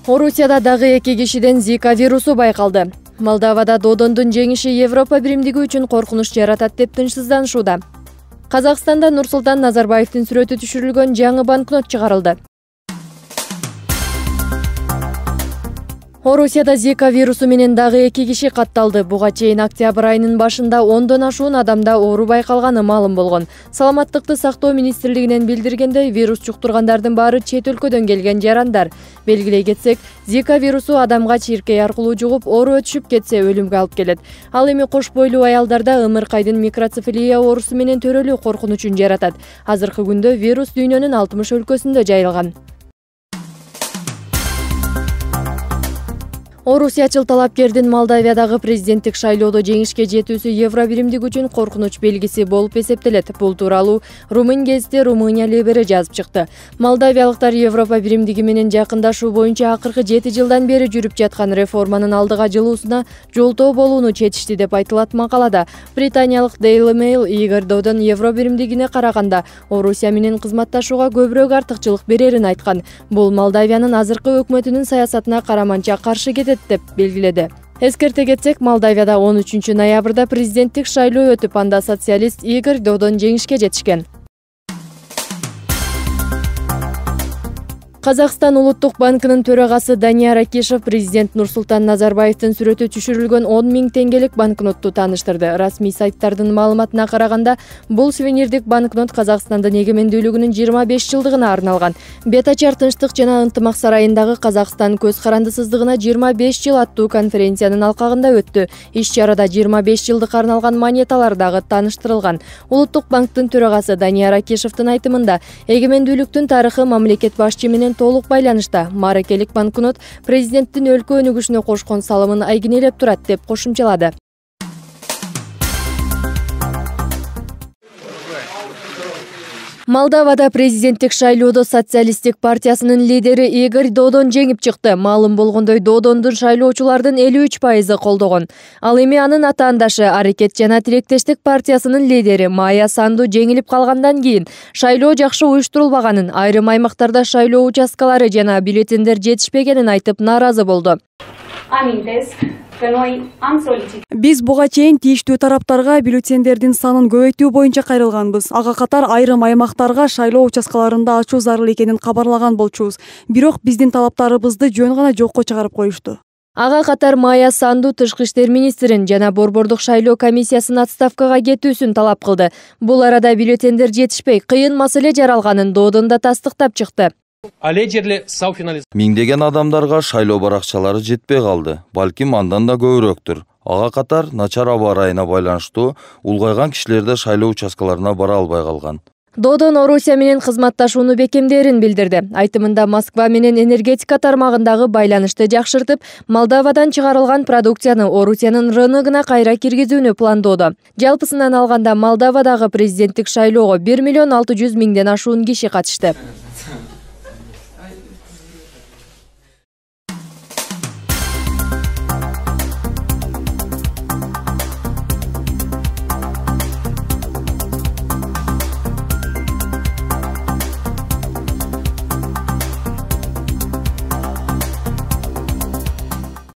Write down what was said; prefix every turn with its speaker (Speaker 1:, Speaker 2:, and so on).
Speaker 1: Орусияда дагы 2 кишиден Зика вирусу байкалды. Молдовада Додондун жеңиши Европа биримдиги үчүн коркунуч жаратат деп тынчсызданышууда. Казакстанда Нурсултан Назарбаевдин сүрөтү түшүрүлгөн жаңы банкнот чыгарылды. Орусияда Зика вирусу менен дагы 2 киши катталды. Буга чейин октябрь айынын башында 10дон ашуун адамда оору байкалганы маалым болгон. Саламаттыкты сактоо министрлигинен билдиргендей, вирус жуктургандардын баары чет өлкөдөн келген жарандар. Белгилей кетсек, Зика вирусу адамга чиркей аркылуу жугуп, оору өтүшүп кетсе өлүмгө алып келет. Ал эми кош бойлуу аялдарда ымыркайдын микроцефалия оорусу менен төрөлүү коркунучун жаратат. Азыркы күндө вирус дүйнөнүн 60 өлкөсүндө жайылган. Орусиячыл талапкердин Молдовиядагы президенттик шайлоодо жеңишке жетүүсү Евро биримдиги үчүн коркунуч белгиси болуп эсептелет. Бул тууралуу Румын гезити Румыния лебери жазып чыкты. Молдовиялыктар Европа биримдиги менен жакындашуу боюнча акыркы 7 жылдан бери жүрүп жаткан реформанын алдыга жылуусуна жолтоо болууну четишти деп айтылат макалада. Британиялык Daily Mail Игорь Додон Евро биримдигине караганда Орусия менен кызматташууга көбүрөөк артыкчылык берерин айткан. Бул Молдовиянын азыркы өкмөтүнүн саясатына караманча каршы кетет деп белгиледи. Эскерте кетсек, Молдовияда 13 ноябрда президенттик шайлоо өтүп, анда социалист Игорь Додон жеңишке жетишкен. Казакстан Улуттук банкынын төрагасы Данияр Акишев президент Нурсултан Назарбаевдин сүрөтү түшүрүлгөн 10 000 теңгелик банкнотту тааныштырды. Расмий сайттардын маалыматына караганда, бул сувенирдик банкнот Казакстандын эгемендүүлүгүнүн 25 жылдыгына арналган. Бет ачар тынчтык жана ынтымак сарайындагы Казакстан көз карандысыздыгына 25 жыл аттуу конференциянын алкагында өттү. Иш-чарада 25 жылдык арналган монеталар дагы тааныштырылган. Улуттук банктын төрагасы Данияр Акишевдин айтымында, эгемендүүлүктүн тарыхы мамлекет башчы менен толук байланышта. Маракелик банкнот президенттин өлкө өнүгүшүнө кошкон салымын айгинелеп турат деп кошумчалады. Молдовада президенттик шайлоодо социалисттик партиясынын лидери Игорь Додон жеңип чыкты. Маалым болгондой, Додондун шайлоочулардын 53% колдогон. Ал эми анын атаандашы Аракет жана Тилектештик партиясынын лидери Майя Санду жеңилип калгандан кийин шайлоо жакшы уюштурулбаганын, айрым аймактарда шайлоо участкалары жана бюллетендер жетишпегенин айтып нааразы болду.
Speaker 2: Биз буга чейин тийиштүү тараптарга бюллетендердин санын көбөйтүү боюнча кайрылганбыз. Ага катар айрым аймактарга шайлоо участкаларында ачуу зарыл экенин кабарлаган болчубуз. Бирок биздин талаптарыбызды жөн гана жокко чыгарып коюшту.
Speaker 1: Ага катар Майя Санду тышкы иштер министрин жана Борбордук шайлоо комиссиясынын отставкага кетүүсүн талап кылды. Бул арада бюллетендер жетишпей, кыйын маселе жаралганын Додон да тастыктап чыкты.
Speaker 3: Миңдеген адамдарга шайлоо баракчалары жетпей калды. Балким андан да көбүрөөктүр. Ага катар начар аба ырайына байланыштуу улгайган кишилер да шайлоо участкаларына бара албай калган.
Speaker 1: Додон Орусия менен кызматташууну бекемдерин билдирди. Айтымында Москва менен энергетика тармагындагы байланышты жакшыртып, Молдовадан чыгарылган продукцияны Орусиянын рыногуна кайра киргизүүнү пландоодо. Жалпысынан алганда Молдовадагы президенттик шайлоого 1 600 000ден ашуун киши катышты.